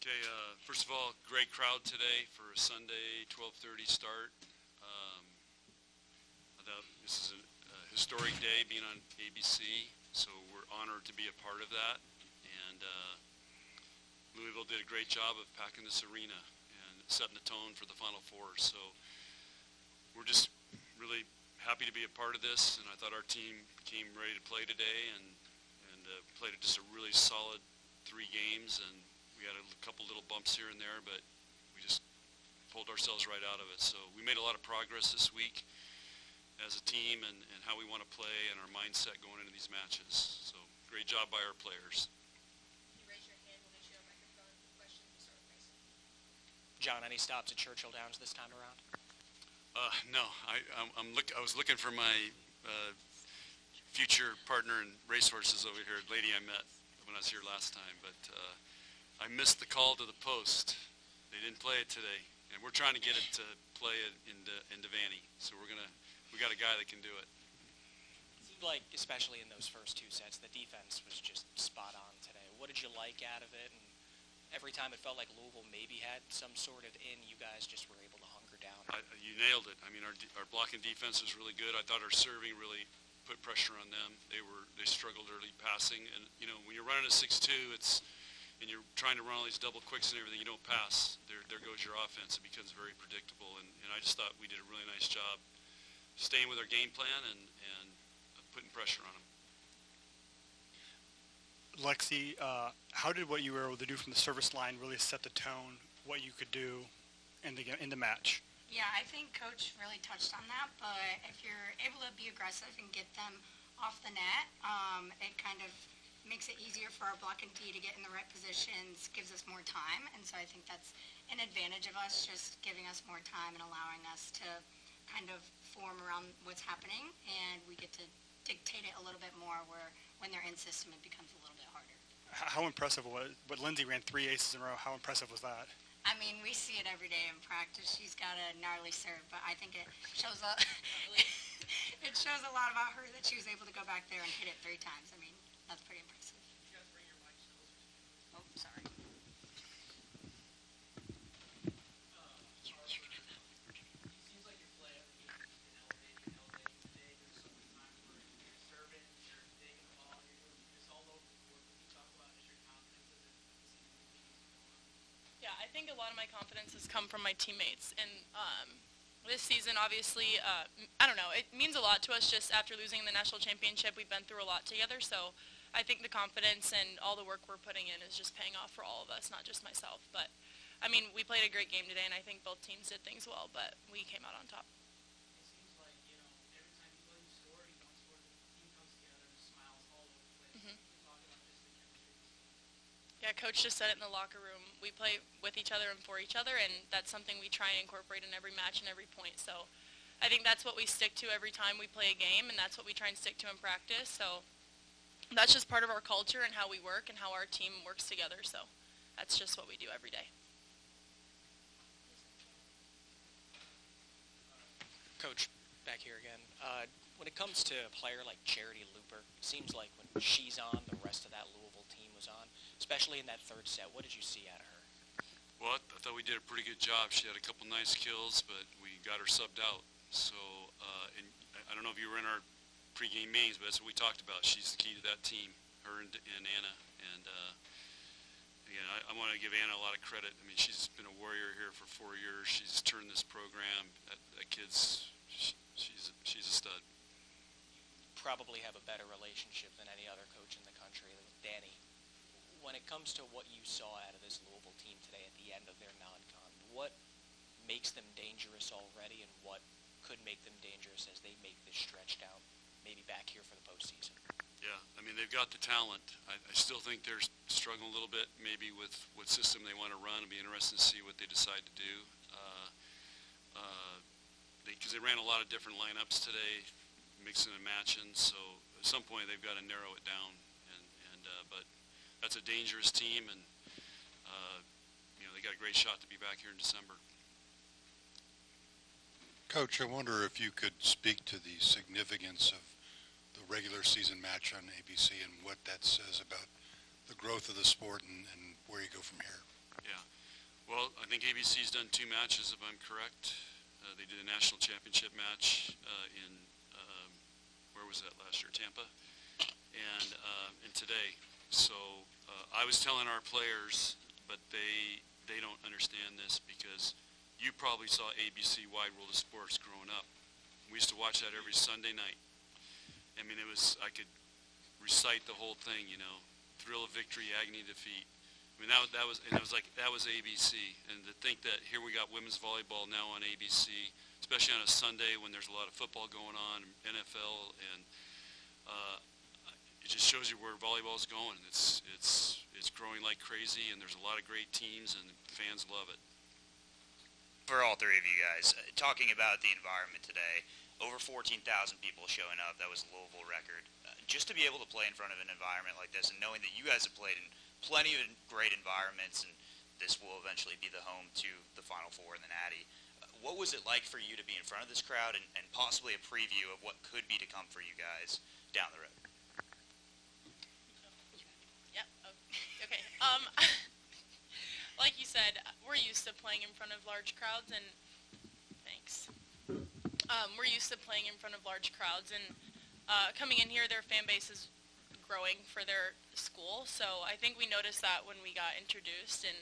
Okay, first of all, great crowd today for a Sunday 12:30 start. I thought this is a historic day being on ABC, so we're honored to be a part of that. And Louisville did a great job of packing this arena and setting the tone for the Final Four. So we're just really happy to be a part of this, and I thought our team came ready to play today and played just a really solid 3 games, and we had a couple little bumps here and there, but we just pulled ourselves right out of it. So we made a lot of progress this week as a team and how we want to play and our mindset going into these matches. So great job by our players. Can you raise your hand? We'll make sure a microphone for questions. We'll start with Mason. John, any stops at Churchill Downs this time around? No, I was looking for my future partner in racehorses over here, lady I met when I was here last time, but I missed the call to the post. They didn't play it today, and we're trying to get it to play it into Vanny. So we got a guy that can do it. It seemed like, especially in those first 2 sets, the defense was just spot on today. What did you like out of it? And every time it felt like Louisville maybe had some sort of in, you guys just were able to hunker down. You nailed it. I mean, our blocking defense was really good. I thought our serving really put pressure on them. They struggled early passing, and you know, when you're running a 6-2, and you're trying to run all these double quicks and everything, you don't pass. There goes your offense. It becomes very predictable, and I just thought we did a really nice job staying with our game plan and putting pressure on them. Lexi, how did what you were able to do from the service line really set the tone, what you could do in the match? Yeah, I think Coach really touched on that, but if you're able to be aggressive and get them off the net, it kind of makes it easier for our block and D to get in the right positions, gives us more time, and so I think that's an advantage of us, just giving us more time and allowing us to kind of form around what's happening, and we get to dictate it a little bit more, where when they're in system it becomes a little bit harder. How impressive was, but Lindsay ran 3 aces in a row, how impressive was that? I mean, we see it every day in practice. She's got a gnarly serve, but I think it shows it shows a lot about her that she was able to go back there and hit it 3 times. I mean, that's pretty impressive. You guys bring your mics closer. Oh, sorry. Seems like your play every game has been elevating today. There's so many times where you're serving, you're digging the ball, you're doing this all over the court. Can you talk about just your confidence as a season continues to go on? Yeah, I think a lot of my confidence has come from my teammates. And this season, obviously, I don't know, it means a lot to us. Just after losing the national championship, we've been through a lot together. So I think the confidence and all the work we're putting in is just paying off for all of us, not just myself. But, I mean, we played a great game today, and I think both teams did things well, but we came out on top. It seems like, you know, every time you play, you score, you don't score, the team comes together and smiles all over the place. Mhm. Can you talk about just the chemistry? Yeah, Coach just said it in the locker room. We play with each other and for each other, and that's something we try and incorporate in every match and every point. So I think that's what we stick to every time we play a game, and that's what we try and stick to in practice. So that's just part of our culture and how we work and how our team works together. So that's just what we do every day. Coach, back here again. When it comes to a player like Charity Looper, it seems like when she's on, the rest of that Louisville team was on, especially in that 3rd set. What did you see out of her? Well, I thought we did a pretty good job. She had a couple nice kills, but we got her subbed out. So, and I don't know if you were in our pregame meetings, but that's what we talked about. She's the key to that team, her and Anna. And again, I want to give Anna a lot of credit. I mean, she's been a warrior here for 4 years. She's turned this program. That kid's, she's a stud. Probably have a better relationship than any other coach in the country with Danny. When it comes to what you saw out of this Louisville team today at the end of their non-con, what makes them dangerous already, and what could make them dangerous as they make this stretch down, maybe back here for the postseason? Yeah, I mean, they've got the talent. I still think they're struggling a little bit maybe with what system they want to run. It'll be interesting to see what they decide to do. Because they ran a lot of different lineups today, mixing and matching, so at some point they've got to narrow it down. But that's a dangerous team, and you know, they got a great shot to be back here in December. Coach, I wonder if you could speak to the significance of the regular season match on ABC and what that says about the growth of the sport and where you go from here. Yeah. Well, I think ABC's done 2 matches, if I'm correct. They did a national championship match in, where was that last year? Tampa? And today. So I was telling our players, but they don't understand this because you probably saw ABC Wide World of Sports growing up. We used to watch that every Sunday night. I mean, I could recite the whole thing, you know, thrill of victory, agony of defeat. I mean, that was ABC. And to think that here we got women's volleyball now on ABC, especially on a Sunday when there's a lot of football going on, NFL, and it just shows you where volleyball's going. It's growing like crazy, and there's a lot of great teams, and fans love it. For all three of you guys, talking about the environment today, over 14,000 people showing up. That was a Louisville record. Just to be able to play in front of an environment like this and knowing that you guys have played in plenty of great environments and this will eventually be the home to the Final Four and the Natty. What was it like for you to be in front of this crowd and possibly a preview of what could be to come for you guys down the road? Yep. Okay. Like you said, we're used to playing in front of large crowds, and thanks. We're used to playing in front of large crowds, and coming in here, their fan base is growing for their school. So I think we noticed that when we got introduced, and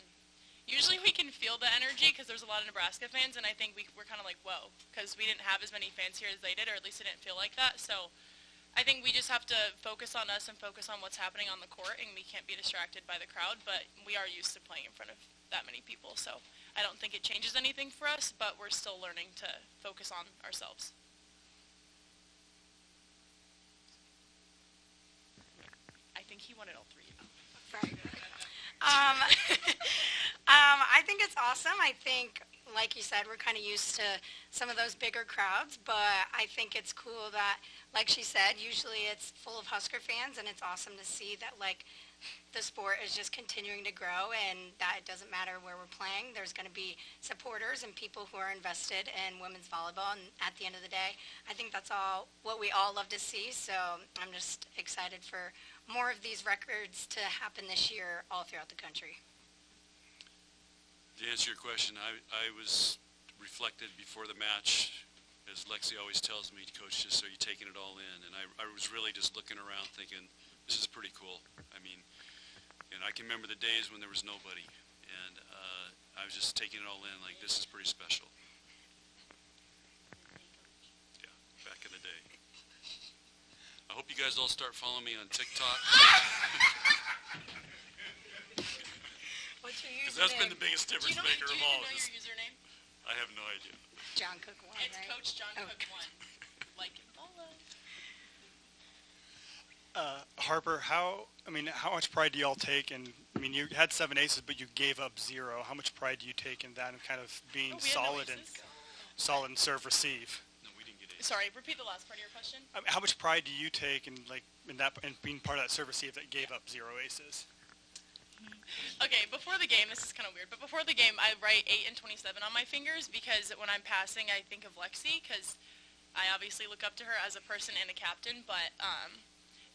usually we can feel the energy because there's a lot of Nebraska fans, and I think we're kind of like, whoa, because we didn't have as many fans here as they did, or at least it didn't feel like that. So I think we just have to focus on us and focus on what's happening on the court, and we can't be distracted by the crowd, but we are used to playing in front of that many people. So I don't think it changes anything for us, but we're still learning to focus on ourselves. I think he wanted all three. Right. I think it's awesome. I think, like you said, we're kind of used to some of those bigger crowds, but I think it's cool that, like she said, usually it's full of Husker fans, and it's awesome to see that, like, the sport is just continuing to grow, and that it doesn't matter where we're playing. There's going to be supporters and people who are invested in women's volleyball, and at the end of the day, I think that's all what we all love to see, so I'm just excited for more of these records to happen this year all throughout the country. To answer your question, I was reflected before the match, as Lexi always tells me, Coach, just so you're taking it all in. And I was really just looking around thinking, this is pretty cool. I mean, and I can remember the days when there was nobody. And I was just taking it all in, like, this is pretty special. Yeah, back in the day. I hope you guys all start following me on TikTok. What's your Because username? that's been the biggest difference maker of all. Do you know your username? I have no idea. John Cook 1, It's right? Coach John Oh, Cook 1. Like and follow. Harper, how much pride do y'all take in, I mean, you had 7 aces, but you gave up 0. How much pride do you take in that and kind of being Oh, we had no solid and aces? serve receive? No, we didn't get aces. Sorry, repeat the last part of your question. I mean, how much pride do you take in being part of that serve receive that gave up 0 aces? Okay, before the game, this is kind of weird, but before the game, I write 8 and 27 on my fingers because when I'm passing, I think of Lexi because I obviously look up to her as a person and a captain, but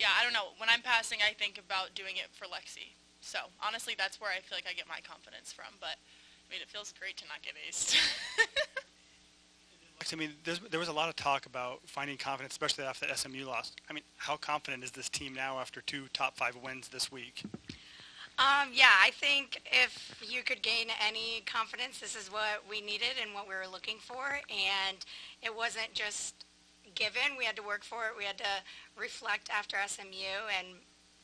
yeah, I don't know. When I'm passing, I think about doing it for Lexi. So honestly, that's where I feel like I get my confidence from, but I mean, it feels great to not get aced. I mean, there was a lot of talk about finding confidence, especially after that SMU loss. I mean, how confident is this team now after 2 top 5 wins this week? Yeah, I think if you could gain any confidence, this is what we needed and what we were looking for. And it wasn't just given. We had to work for it. We had to reflect after SMU and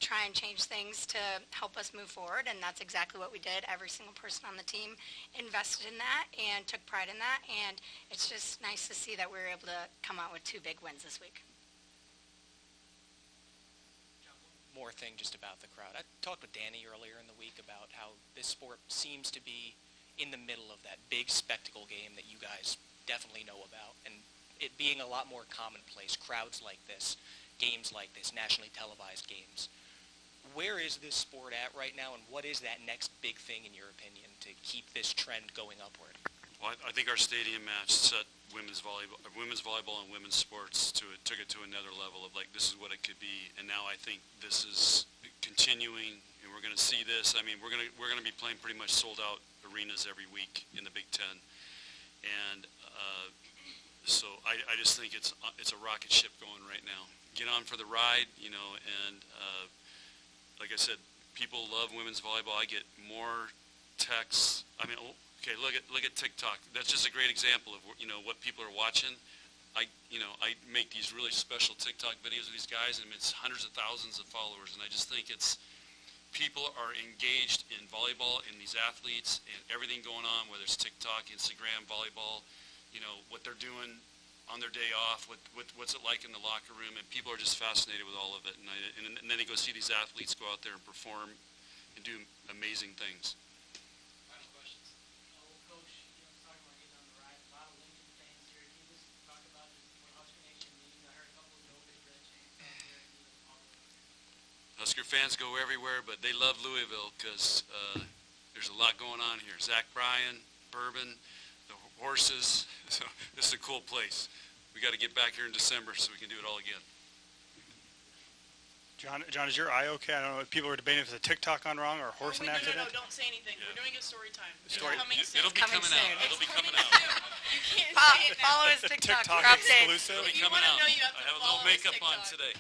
try and change things to help us move forward. And that's exactly what we did. Every single person on the team invested in that and took pride in that. And it's just nice to see that we were able to come out with 2 big wins this week. More thing just about the crowd. I talked with Danny earlier in the week about how this sport seems to be in the middle of that big spectacle game that you guys definitely know about, and it being a lot more commonplace, crowds like this, games like this, nationally televised games. Where is this sport at right now, and what is that next big thing, in your opinion, to keep this trend going upward? Well, I think our stadium match set women's volleyball and women's sports took it to another level of, like, this is what it could be. And now I think this is continuing, and we're going to see this. I mean, we're going to be playing pretty much sold-out arenas every week in the Big Ten. And so I just think it's a rocket ship going right now. Get on for the ride, and like I said, people love women's volleyball. I get more texts. I mean, okay, look at TikTok. That's just a great example of what people are watching. I make these really special TikTok videos of these guys, and it's hundreds of thousands of followers, and I just think people are engaged in volleyball and these athletes and everything going on, whether it's TikTok, Instagram, volleyball, what they're doing on their day off, what's it like in the locker room, and people are just fascinated with all of it, and then they go see these athletes go out there and perform and do amazing things. Final questions. Coach, talking about getting on the ride, a lot of Lincoln fans here. Can you just talk about just what Husker Nation means? I heard a couple of Big Red chants out there and all of that. Husker fans go everywhere, but they love Louisville because there's a lot going on here. Zach Bryan, Bourbon, the horses. So this is a cool place. We got to get back here in December so we can do it all again. John, is your eye okay? I don't know if people were debating if it's a TikTok on wrong or a horse No, accident. don't say anything. Yeah. We're doing a story time. Story- It's coming soon. It'll be Coming coming out. soon. It'll be It's coming coming out. soon. You can't say it now. Follow his TikTok. TikTok Drop it. exclusive. It'll be If you coming wanna out. know, you have to I have a follow little makeup his on TikTok. today.